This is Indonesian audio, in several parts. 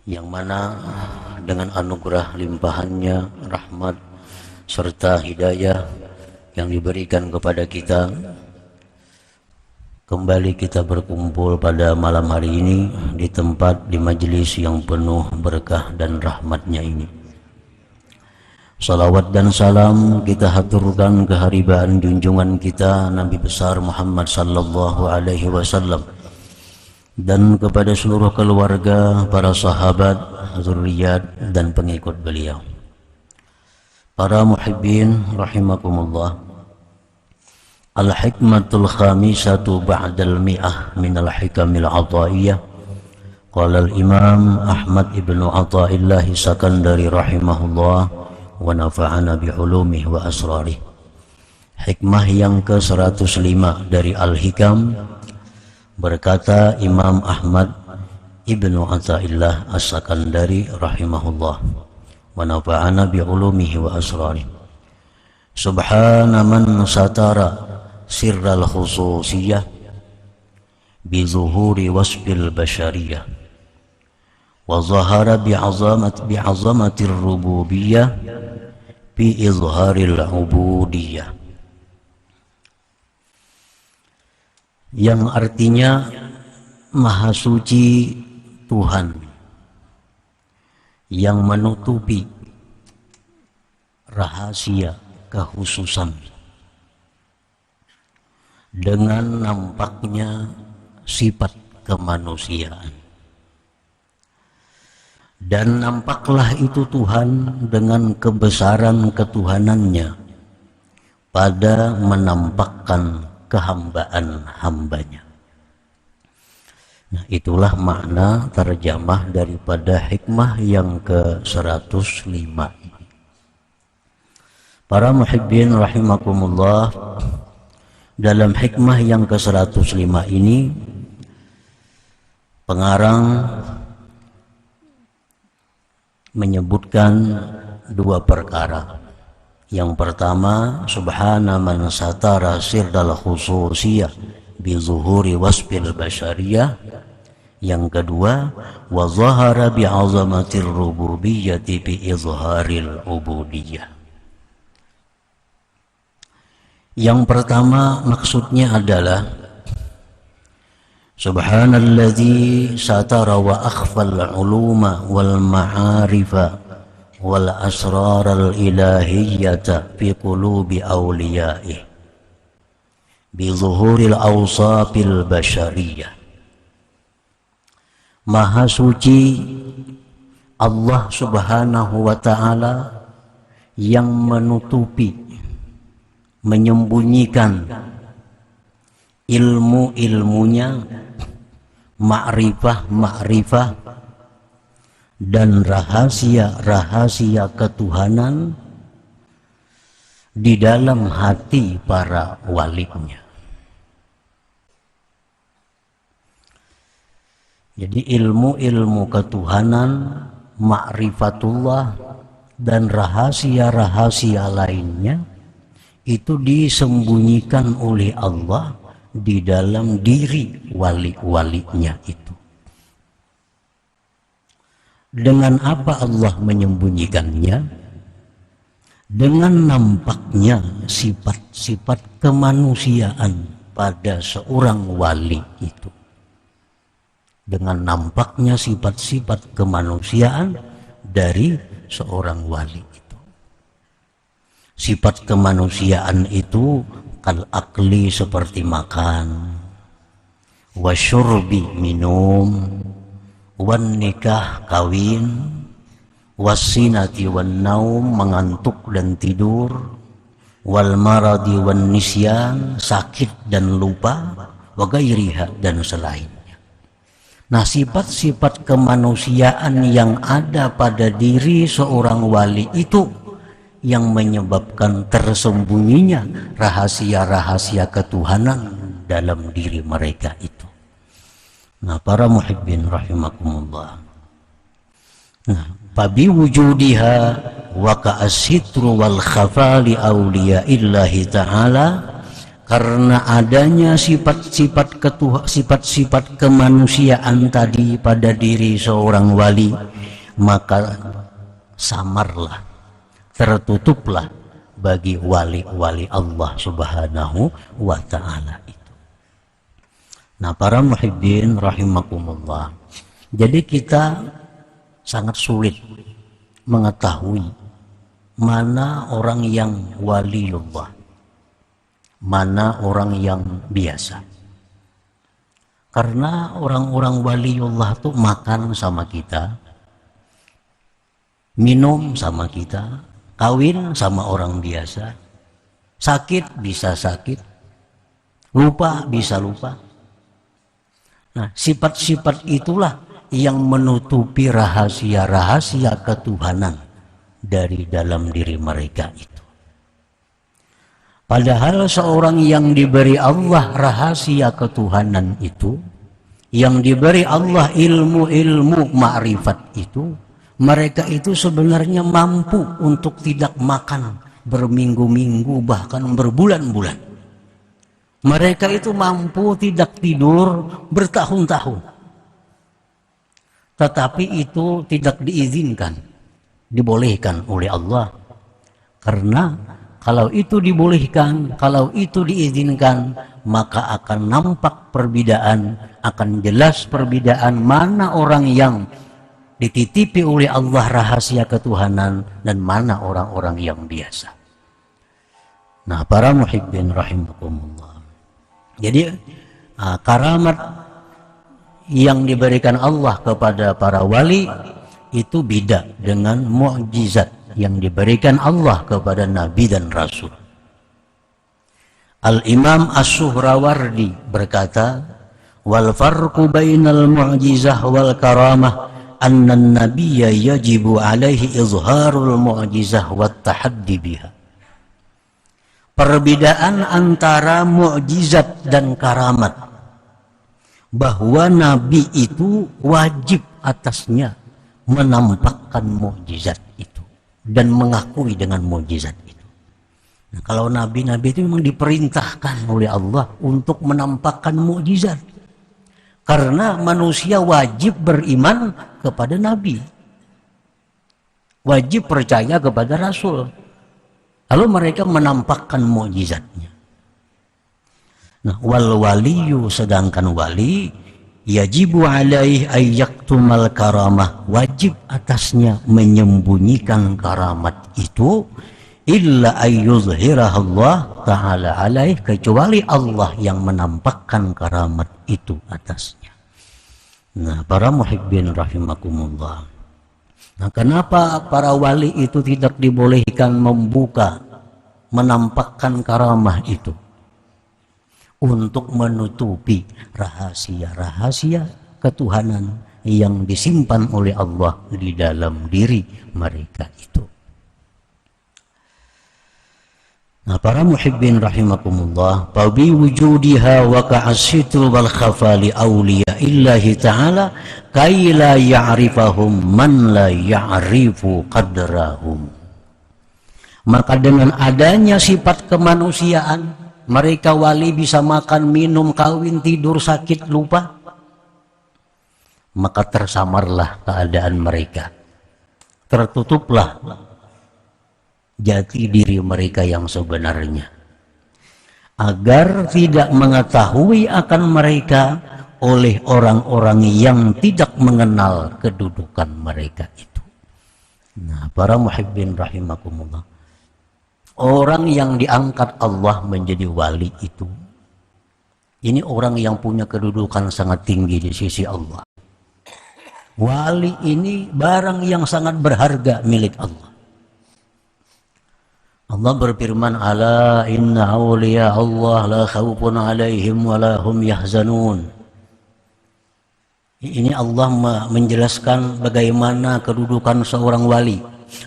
yang mana dengan anugerah limpahannya, rahmat serta hidayah yang diberikan kepada kita, kembali kita berkumpul pada malam hari ini di tempat, di majelis yang penuh berkah dan rahmatnya ini. Salawat dan salam kita haturkan keharibaan junjungan kita Nabi besar Muhammad sallallahu alaihi wasallam dan kepada seluruh keluarga, para sahabat, zuriat dan pengikut beliau. Para muhibbin rahimakumullah. Al-hikmatul khamisatu ba'dal mi'ah minal hikamil ataiyah. Qala al-imam Ahmad ibnu Athaillah Sakandari rahimahullah wa nafa'ana bi'ulumih wa asrarih. Hikmah yang ke-105 dari Al-Hikam, berkata Imam Ahmad ibnu Athaillah As-Sakandari rahimahullah wa nafa'ana bi'ulumihi wa asrarih. Subhana man satara sirral khususiyah bi zuhuri wasfil bashariyah wa zahara bi'azamatir rububiyah bi izharil ubudiyah, yang artinya Maha Suci Tuhan yang menutupi rahasia kekhususan dengan nampaknya sifat kemanusiaan, dan nampaklah itu Tuhan dengan kebesaran ketuhanannya pada menampakkan kehambaan hambanya. Nah, itulah makna terjemah daripada hikmah yang ke-105 ini. Para muhibbin rahimakumullah, dalam hikmah yang ke-105 ini pengarang menyebutkan dua perkara. Yang pertama, subhana man satara sirdal khususiyah bi zuhuri wasfil bashariyah. Yang kedua, wa zahara bi azamatir rububiyyati bi izharil ubudiyah. Yang pertama maksudnya adalah subhanalladzi satara wa akhfal uluma wal ma'arifa wal asraral ilahiyyata fi qulubi awliyaih bi zuhuril awsafil bashariyah. Maha suci Allah subhanahu wa ta'ala yang menutupi, menyembunyikan ilmu-ilmunya, ma'rifah dan rahasia-rahasia ketuhanan di dalam hati para walinya. Jadi ilmu-ilmu ketuhanan, ma'rifatullah dan rahasia-rahasia lainnya itu disembunyikan oleh Allah di dalam diri wali-walinya itu. Dengan apa Allah menyembunyikannya? Dengan nampaknya sifat-sifat kemanusiaan pada seorang wali itu. Dengan nampaknya sifat-sifat kemanusiaan dari seorang wali itu. Sifat kemanusiaan itu kal akli seperti makan, wasyurbi minum, wan nikah kawin, wasinati wan naum mengantuk dan tidur, wal maradi wan nisyan sakit dan lupa, wa gairiha dan selainnya. Nah, sifat-sifat kemanusiaan yang ada pada diri seorang wali itu yang menyebabkan tersembunyinya rahasia-rahasia ketuhanan dalam diri mereka itu. Nah, para muhibbin rahimakumullah. Nah, fabi wujudiha wa ka'asitru wal khafa li awliyaillahi ta'ala karena adanya sifat-sifat kemanusiaan tadi pada diri seorang wali, maka samarlah, tertutuplah bagi wali-wali Allah Subhanahu wa ta'ala itu. Nah, para muhibbin rahimakumullah, jadi kita sangat sulit mengetahui mana orang yang waliullah, mana orang yang biasa. Karena orang-orang waliullah tuh makan sama kita, minum sama kita, kawin sama orang biasa, sakit bisa sakit, lupa bisa lupa. Nah, sifat-sifat itulah yang menutupi rahasia-rahasia ketuhanan dari dalam diri mereka itu. Padahal seorang yang diberi Allah rahasia ketuhanan itu, yang diberi Allah ilmu-ilmu ma'rifat itu, mereka itu sebenarnya mampu untuk tidak makan berminggu-minggu bahkan berbulan-bulan. Mereka itu mampu tidak tidur bertahun-tahun. Tetapi itu tidak diizinkan, dibolehkan oleh Allah. Karena kalau itu dibolehkan, kalau itu diizinkan, maka akan nampak perbedaan, akan jelas perbedaan mana orang yang dititipi oleh Allah rahasia ketuhanan dan mana orang-orang yang biasa. Nah, para muhibbin rahimakumullah. Jadi karamat yang diberikan Allah kepada para wali itu beda dengan mukjizat yang diberikan Allah kepada nabi dan rasul. Al-Imam As-Suhrawardi berkata, wal farqu bainal mu'jizah wal karamah anna an-nabiyya yajibu alaihi izharul mu'jizah wat tahaddi biha. Perbedaan antara mukjizat dan karamat, bahwa nabi itu wajib atasnya menampakkan mukjizat itu dan mengakui dengan mukjizat itu. Nah, kalau nabi-nabi itu memang diperintahkan oleh Allah untuk menampakkan mukjizat, karena manusia wajib beriman kepada nabi, wajib percaya kepada rasul. Lalu mereka menampakkan mukjizatnya. Nah, wal waliyu, sedangkan wali, yajibu alaihi ayyaktumal karamah, wajib atasnya menyembunyikan karamat itu, illa ayyuzhirah Allah ta'ala alaih, kecuali Allah yang menampakkan karamat itu atasnya. Nah, para muhibbin rahimakumullah. Nah, kenapa para wali itu tidak dibolehkan membuka, menampakkan karamah itu? Untuk menutupi rahasia-rahasia ketuhanan yang disimpan oleh Allah di dalam diri mereka itu. Nah, para muhibbin rahimakumullah, fabi wujudiha wa ka'asitu wal khafali awliya illahi ta'ala kay la ya'rifahum man la ya'rifu qadrahum. Maka dengan adanya sifat kemanusiaan, mereka wali bisa makan, minum, kawin, tidur, sakit, lupa, maka tersamarlah keadaan mereka, tertutuplah jati diri mereka yang sebenarnya, agar tidak mengetahui akan mereka oleh orang-orang yang tidak mengenal kedudukan mereka itu. Nah, para muhibbin rahimakumullah, orang yang diangkat Allah menjadi wali itu, ini orang yang punya kedudukan sangat tinggi di sisi Allah. Wali ini barang yang sangat berharga milik Allah. Allah berfirman, ala inna awliya Allah la khawfun alaihim wa la hum yahzanun. Ini Allah menjelaskan bagaimana kedudukan seorang wali.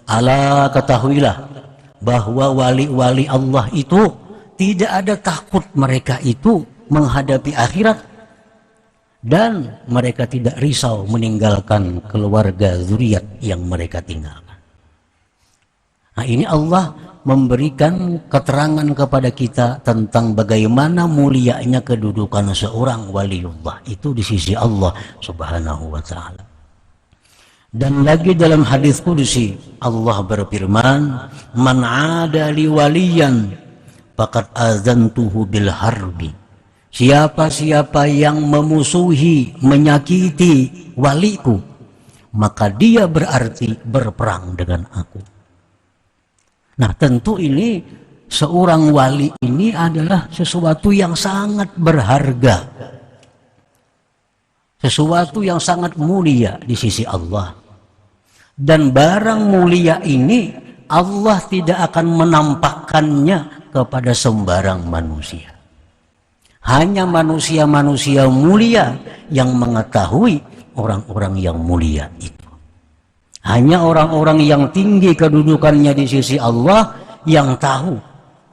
Ala, ketahuilah bahwa wali-wali Allah itu tidak ada takut mereka itu menghadapi akhirat, dan mereka tidak risau meninggalkan keluarga zuriat yang mereka tinggalkan. Nah, ini Allah memberikan keterangan kepada kita tentang bagaimana mulianya kedudukan seorang waliullah itu di sisi Allah Subhanahu wa taala. Dan lagi dalam hadis qudsi Allah berfirman, "Man 'ada li waliyan faqad azantuhu bil harbi." Siapa-siapa yang memusuhi, menyakiti waliku, maka dia berarti berperang dengan aku. Nah, tentu ini seorang wali ini adalah sesuatu yang sangat berharga. Sesuatu yang sangat mulia di sisi Allah. Dan barang mulia ini Allah tidak akan menampakkannya kepada sembarang manusia. Hanya manusia-manusia mulia yang mengetahui orang-orang yang mulia itu. Hanya orang-orang yang tinggi kedudukannya di sisi Allah yang tahu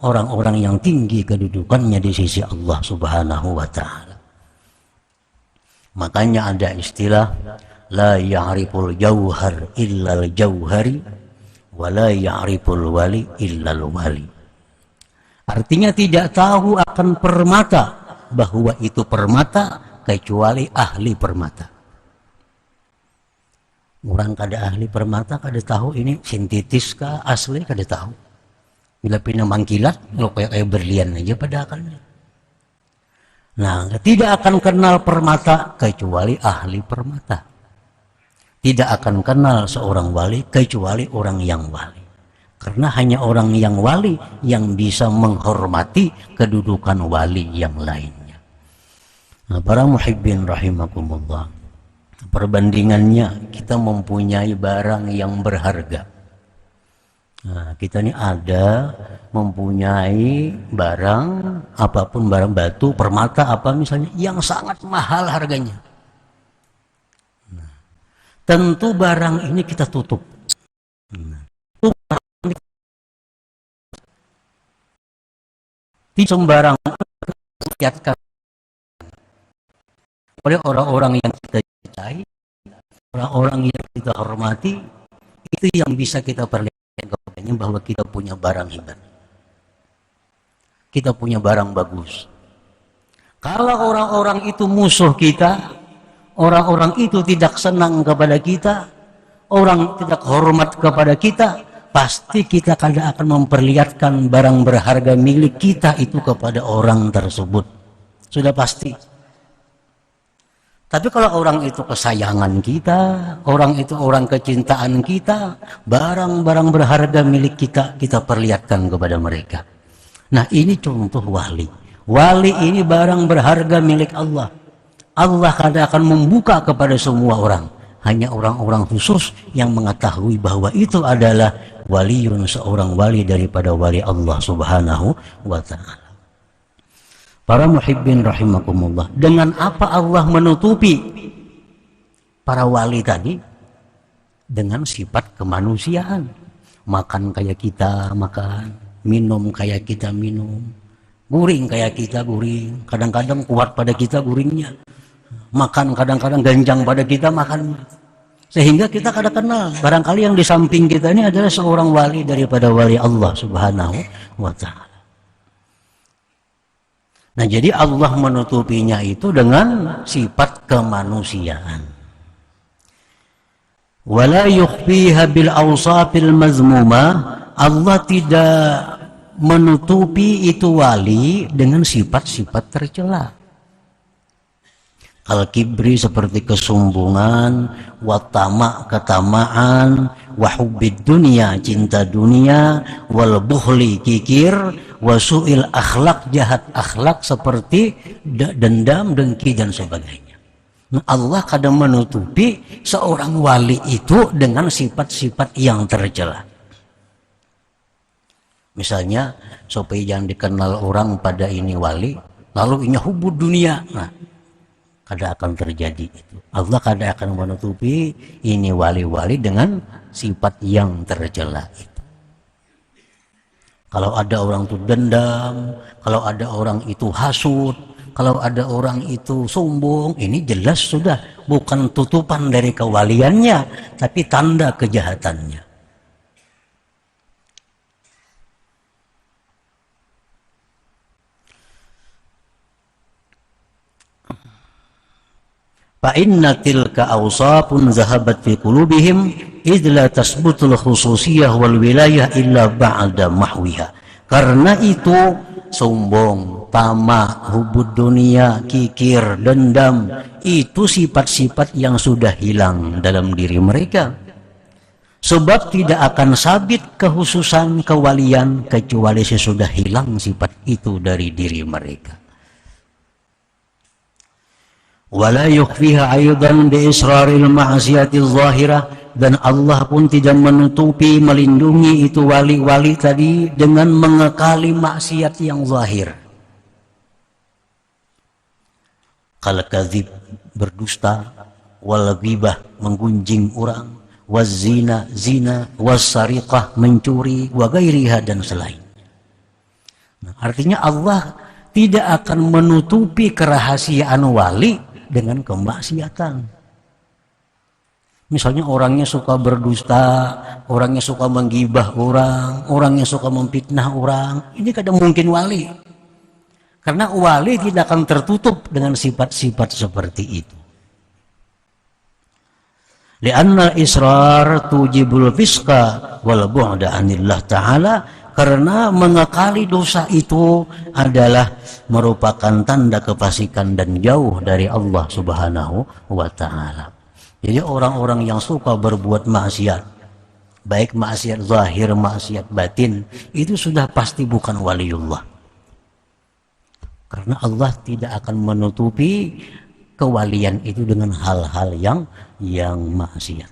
orang-orang yang tinggi kedudukannya di sisi Allah Subhanahu wa taala. Makanya ada istilah la ya'riful jauhar illal jauhari wa la ya'riful wali illal wali. Artinya tidak tahu akan permata bahwa itu permata kecuali ahli permata. Orang kada ahli permata kada tahu ini sintetis kah asli kada tahu. Bila pindah mangkilat lo kayak berlian aja pada akalnya. Nah, tidak akan kenal permata kecuali ahli permata. Tidak akan kenal seorang wali kecuali orang yang wali. Karena hanya orang yang wali yang bisa menghormati kedudukan wali yang lainnya. Nah, para muhibbin rahimakumullah. Perbandingannya kita mempunyai barang yang berharga. Nah, kita ini ada mempunyai barang apapun, barang batu, permata apa misalnya yang sangat mahal harganya. Nah, tentu barang ini kita tutup. Tidak sembarang lihatkan oleh orang-orang yang kita cintai, orang-orang yang kita hormati, itu yang bisa kita perlihatkan kepadanya bahwa kita punya barang hebat, kita punya barang bagus. Kalau orang-orang itu musuh kita, orang-orang itu tidak senang kepada kita, orang tidak hormat kepada kita, pasti kita kadang akan memperlihatkan barang berharga milik kita itu kepada orang tersebut. Sudah pasti. Tapi kalau orang itu kesayangan kita, orang itu orang kecintaan kita, barang-barang berharga milik kita, kita perlihatkan kepada mereka. Nah, ini contoh wali. Wali ini barang berharga milik Allah. Allah kadang akan membuka kepada semua orang. Hanya orang-orang khusus yang mengetahui bahwa itu adalah waliun, seorang wali daripada wali Allah Subhanahu wa ta'ala. Para muhibbin rahimakumullah, dengan apa Allah menutupi para wali tadi? Dengan sifat kemanusiaan. Makan kayak kita makan, minum kayak kita minum, guring kayak kita guring. Kadang-kadang kuat pada kita guringnya, makan kadang-kadang ganjang pada kita makan. Sehingga kita kadang kenal barangkali yang di samping kita ini adalah seorang wali daripada wali Allah Subhanahu wa ta'ala. Nah, jadi Allah menutupinya itu dengan sifat kemanusiaan. Wala yukhfiha bil awsafil mazmumah. Allah tidak menutupi itu wali dengan sifat-sifat tercela. Al-kibri seperti kesombongan, watama ketamaan, wahubbid dunia cinta dunia, wal bukhli kikir, wasu'il akhlak jahat akhlak seperti dendam, dengki dan sebagainya. Nah, Allah kadang menutupi seorang wali itu dengan sifat-sifat yang tercela. Misalnya supaya jangan dikenal orang pada ini wali, lalu ini hubud dunia. Nah, kada akan terjadi itu. Allah kada akan menutupi ini wali-wali dengan sifat yang tercela itu. Kalau ada orang itu dendam, kalau ada orang itu hasud, kalau ada orang itu sombong, ini jelas sudah bukan tutupan dari kewaliannya, tapi tanda kejahatannya. Fa inna tilka awsafun zahabat fi qulubihim idh la tasbutul khususiyah wal wilayah illa ba'da mahwiha. Karena itu sombong, tamak, hubud dunia, kikir, dendam, itu sifat-sifat yang sudah hilang dalam diri mereka. Sebab tidak akan sabit kehususan kewalian kecuali sesudah hilang sifat itu dari diri mereka. Wala yukhfiha aydan bi israril ma'siyati zahirah, dan Allah pun tidak menutupi, melindungi itu wali-wali tadi dengan mengekali maksiat yang zahir. Kal kadzib, berdusta, wal ghibah, menggunjing orang, waz zina, zina, was sariqah, mencuri, wa ghairiha, dan selain. Nah, artinya Allah tidak akan menutupi kerahasiaan wali dengan kemaksiatan. Misalnya orangnya suka berdusta, orangnya suka menggibah orang, orangnya suka memfitnah orang, ini kadang mungkin wali. Karena wali tidak akan tertutup dengan sifat-sifat seperti itu. Li'anna israr tujibul fisqa wal bu'da anillah ta'ala, karena mengekali dosa itu adalah merupakan tanda kefasikan dan jauh dari Allah Subhanahu wa ta'ala. Jadi orang-orang yang suka berbuat maksiat, baik maksiat zahir, maksiat batin, itu sudah pasti bukan waliullah. Karena Allah tidak akan menutupi kewalian itu dengan hal-hal yang maksiat.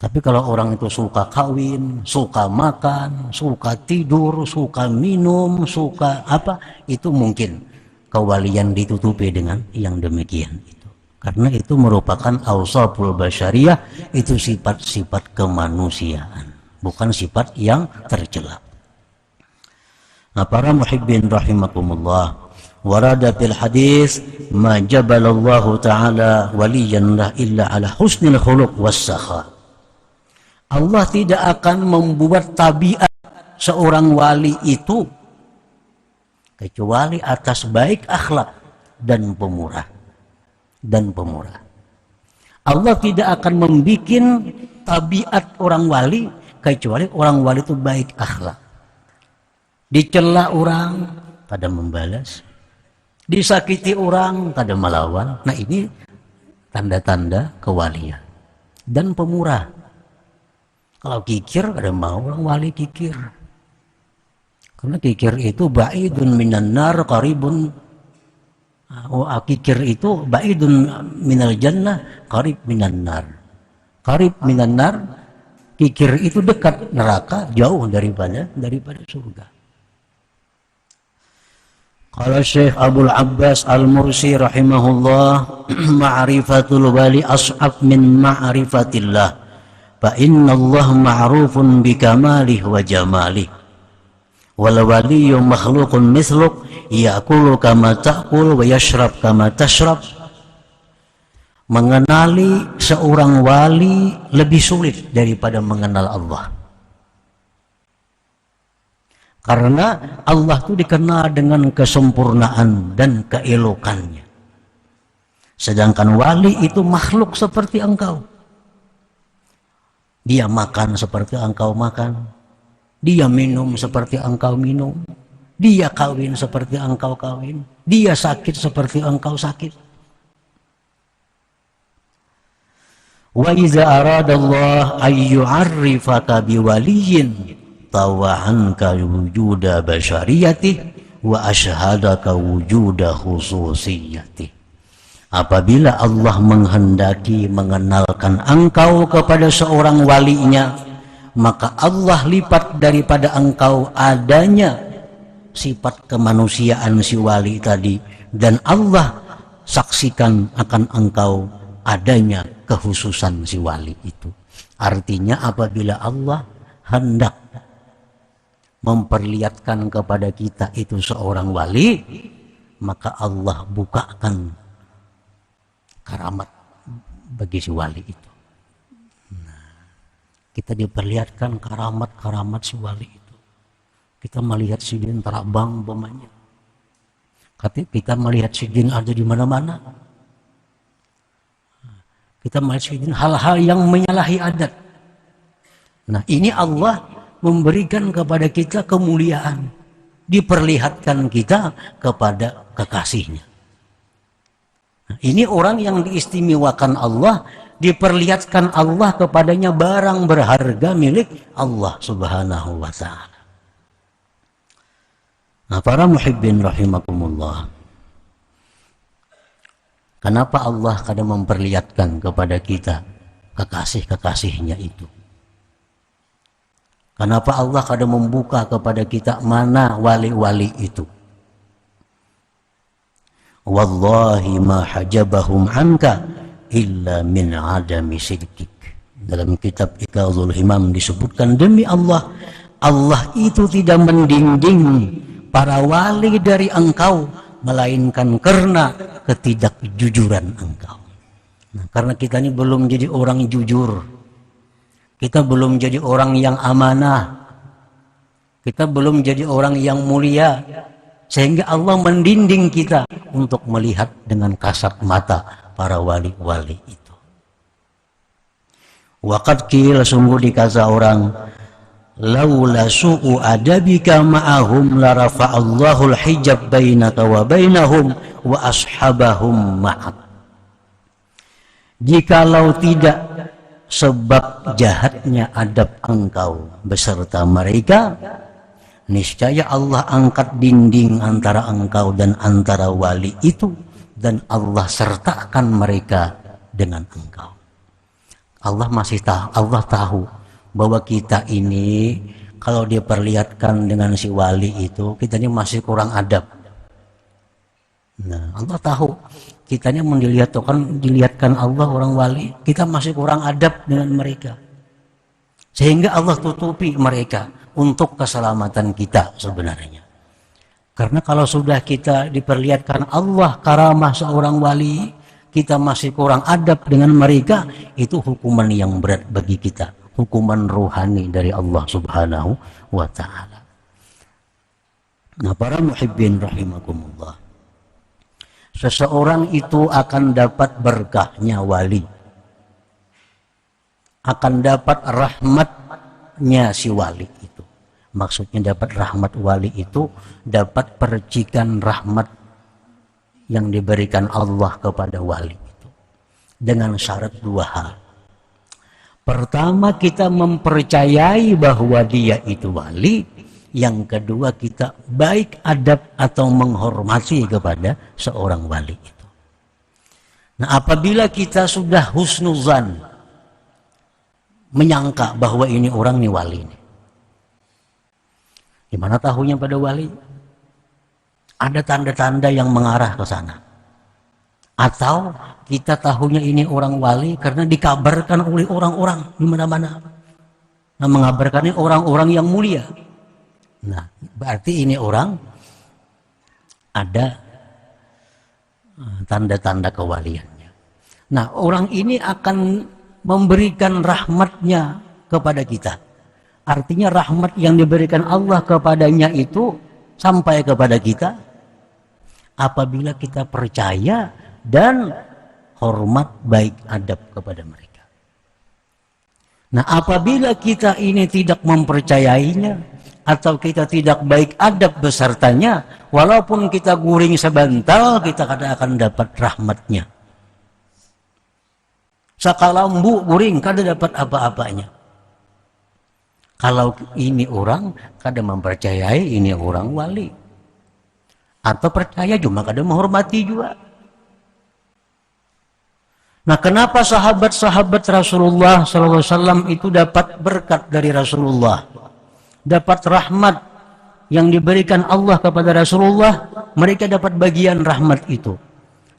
Tapi kalau orang itu suka kawin, suka makan, suka tidur, suka minum, suka apa, itu mungkin kewalian ditutupi dengan yang demikian itu. Karena itu merupakan awsaful basyariyah, itu sifat-sifat kemanusiaan, bukan sifat yang tercela. Nah, para muhibbin rahimakumullah, warada fil hadis ma jabalallahu ta'ala waliyan la illa ala husnil khuluq was sakha. Allah tidak akan membuat tabiat seorang wali itu kecuali atas baik akhlak dan pemurah. Allah tidak akan membuat tabiat orang wali kecuali orang wali itu baik akhlak. Dicela orang, pada membalas. Disakiti orang, pada melawan. Nah, ini tanda-tanda kewalian dan pemurah. Kalau kikir, ada mau orang wali kikir. Karena kikir itu ba'idun minan nar qaribun. Kikir itu ba'idun minal jannah qarib minan nar. Qarib minan nar, kikir itu dekat neraka, jauh daripada surga. Kalau Syekh Abdul Abbas Al-Mursi rahimahullah, ma'rifatul wali as'ab min ma'rifatillah. Fa inna Allah ma'rufun bikamalihi wa jamalihi wal waliyyu makhluqun mithluk ya'kulu kama ta'kul wa yashrab kama tashrab. Mengenali seorang wali lebih sulit daripada mengenal Allah, karena Allah itu dikenal dengan kesempurnaan dan keelokannya, sedangkan wali itu makhluk seperti engkau. Dia makan seperti engkau makan, dia minum seperti engkau minum, dia kawin seperti engkau kawin, dia sakit seperti engkau sakit. Wa iza aradallah ayyu'arrifaka biwaliyin tawahanka wujuda basyariyatih wa ashhadaka wujuda khususiyatih. Apabila Allah menghendaki mengenalkan engkau kepada seorang walinya, maka Allah lipat daripada engkau adanya sifat kemanusiaan si wali tadi, dan Allah saksikan akan engkau adanya kekhususan si wali itu. Artinya apabila Allah hendak memperlihatkan kepada kita itu seorang wali, maka Allah bukakan karamat bagi si wali itu. Nah, kita diperlihatkan karamat-karamat si wali itu. Kita melihat si jin terbang umpamanya. Kita melihat si jin ada di mana-mana. Kita masih hal-hal yang menyalahi adat. Nah, ini Allah memberikan kepada kita kemuliaan, diperlihatkan kita kepada kekasihnya. Nah, ini orang yang diistimewakan Allah, diperlihatkan Allah kepadanya barang berharga milik Allah Subhanahu wa ta'ala. Nah, para muhibbin rahimakumullah, kenapa Allah kadang memperlihatkan kepada kita kekasih-kekasihnya itu? Kenapa Allah kadang membuka kepada kita mana wali-wali itu? Wallahi ma hajabahum anka illa min adami sidqik. Dalam kitab Iqazul Himam disebutkan, demi Allah, Allah itu tidak mendinding para wali dari engkau, melainkan karena ketidakjujuran engkau. Nah, karena kita ini belum jadi orang jujur, kita belum jadi orang yang amanah, kita belum jadi orang yang mulia, sehingga Allah mendinding kita untuk melihat dengan kasat mata para wali-wali itu. Waqad qila, sungguh dikata orang, laula su'u adabika ma'ahum la rafa'allahu al-hijab bainaka wa bainahum wa ashabahum ma'ak. Jikalau tidak sebab jahatnya adab engkau beserta mereka, niscaya Allah angkat dinding antara engkau dan antara wali itu, dan Allah sertakan mereka dengan engkau. Allah masih tahu, Allah tahu bahwa kita ini kalau diperlihatkan dengan si wali itu, kita ini masih kurang adab. Nah, Allah tahu kitanya dilihatkan Allah orang wali, kita masih kurang adab dengan mereka, sehingga Allah tutupi mereka untuk keselamatan kita sebenarnya. Karena kalau sudah kita diperlihatkan Allah karamah seorang wali, kita masih kurang adab dengan mereka, itu hukuman yang berat bagi kita, hukuman rohani dari Allah Subhanahu wa ta'ala. Nah, para muhibbin rahimakumullah, seseorang itu akan dapat berkahnya wali, akan dapat rahmatnya si wali itu. Maksudnya dapat rahmat wali itu, dapat percikan rahmat yang diberikan Allah kepada wali itu, dengan syarat dua hal. Pertama, kita mempercayai bahwa dia itu wali. Yang kedua, kita baik adab atau menghormati kepada seorang wali itu. Nah, apabila kita sudah husnuzan, menyangka bahwa ini orang ini wali ini, gimana tahunya pada wali? Ada tanda-tanda yang mengarah ke sana. Atau kita tahunya ini orang wali karena dikabarkan oleh orang-orang di mana-mana. Nah, mengabarkannya orang-orang yang mulia. Nah, berarti ini orang ada tanda-tanda kewaliannya. Nah, orang ini akan memberikan rahmatnya kepada kita. Artinya rahmat yang diberikan Allah kepadanya itu sampai kepada kita apabila kita percaya dan hormat baik adab kepada mereka. Nah, apabila kita ini tidak mempercayainya atau kita tidak baik adab besertanya, walaupun kita guring sebentar, kita kadang akan dapat rahmatnya. Sakalambu guring kadang dapat apa-apanya. Kalau ini orang kadang mempercayai ini orang wali, atau percaya cuma kadang menghormati juga. Nah, kenapa sahabat-sahabat Rasulullah SAW itu dapat berkat dari Rasulullah, dapat rahmat yang diberikan Allah kepada Rasulullah? Mereka dapat bagian rahmat itu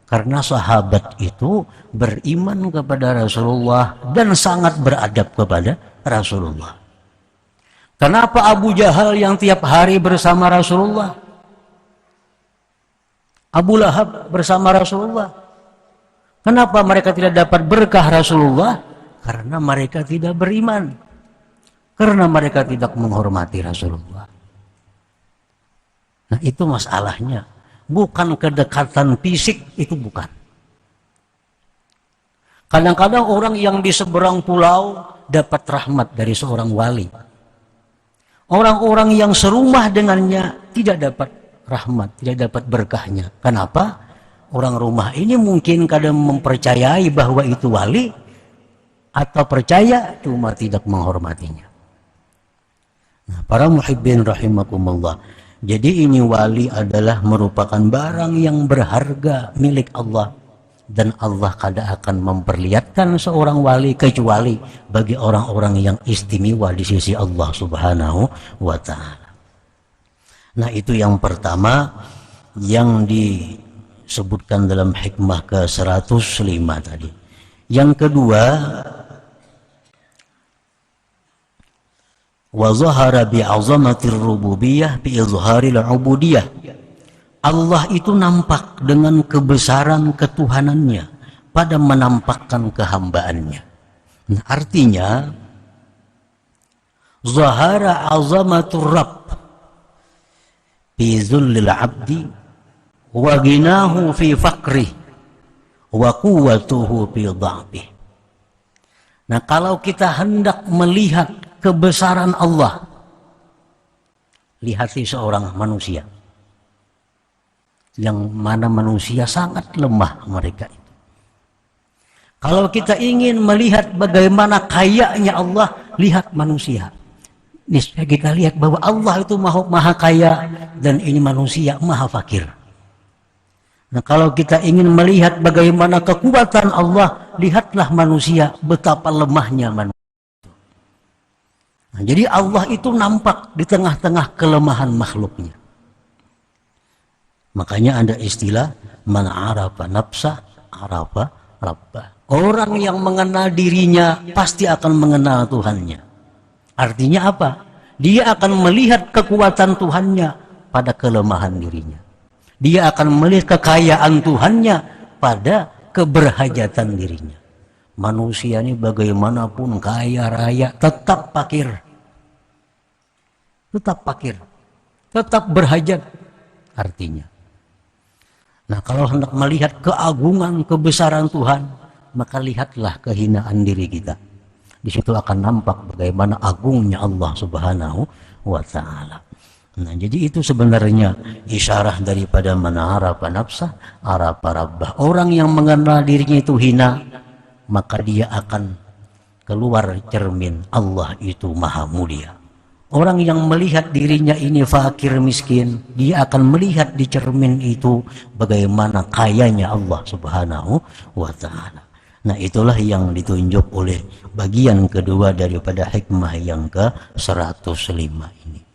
karena sahabat itu beriman kepada Rasulullah dan sangat beradab kepada Rasulullah. Kenapa Abu Jahal yang tiap hari bersama Rasulullah, Abu Lahab bersama Rasulullah, kenapa mereka tidak dapat berkah Rasulullah? Karena mereka tidak beriman, karena mereka tidak menghormati Rasulullah. Nah, itu masalahnya. Bukan kedekatan fisik, itu bukan. Kadang-kadang orang yang di seberang pulau dapat rahmat dari seorang wali. Orang-orang yang serumah dengannya tidak dapat rahmat, tidak dapat berkahnya. Kenapa? Orang rumah ini mungkin kadang mempercayai bahwa itu wali, atau percaya cuma tidak menghormatinya. Nah, para muhibbin rahimakumullah. Jadi ini wali adalah merupakan barang yang berharga milik Allah. Dan Allah kada akan memperlihatkan seorang wali kecuali bagi orang-orang yang istimewa di sisi Allah subhanahu wa ta'ala. Nah, itu yang pertama yang disebutkan dalam hikmah ke-105 tadi. Yang kedua, wa zahara bi'azamatir rububiyah bi izharil ubudiyah. Allah itu nampak dengan kebesaran ketuhanannya pada menampakkan kehambaannya. Nah, artinya zahara azamatur rabb fi zullil abdi wa ginahu fi faqrih wa quwwatuhu fi dha'fih. Nah, kalau kita hendak melihat kebesaran Allah, lihati seorang manusia yang mana manusia sangat lemah mereka itu. Kalau kita ingin melihat bagaimana kayanya Allah, lihat manusia. Niscaya kita lihat bahwa Allah itu maha kaya dan ini manusia maha fakir. Nah, kalau kita ingin melihat bagaimana kekuatan Allah, lihatlah manusia betapa lemahnya manusia. Nah, jadi Allah itu nampak di tengah-tengah kelemahan makhluknya. Makanya ada istilah man arafa nafsa arafa rabbah. Orang yang mengenal dirinya pasti akan mengenal Tuhannya. Artinya apa? Dia akan melihat kekuatan Tuhannya pada kelemahan dirinya. Dia akan melihat kekayaan Tuhannya pada keberhajatan dirinya. Manusia ini bagaimanapun kaya raya tetap fakir. Tetap fakir. Tetap berhajat artinya. Nah, kalau hendak melihat keagungan, kebesaran Tuhan, maka lihatlah kehinaan diri kita. Di situ akan nampak bagaimana agungnya Allah subhanahu wa ta'ala. Nah, jadi itu sebenarnya isyarah daripada man arafa nafsah arafa rabbah. Orang yang mengenal dirinya itu hina, maka dia akan keluar cermin Allah itu maha mulia. Orang yang melihat dirinya ini fakir miskin, dia akan melihat di cermin itu bagaimana kayanya Allah subhanahu wa ta'ala. Nah, itulah yang ditunjuk oleh bagian kedua daripada hikmah yang ke-105 ini.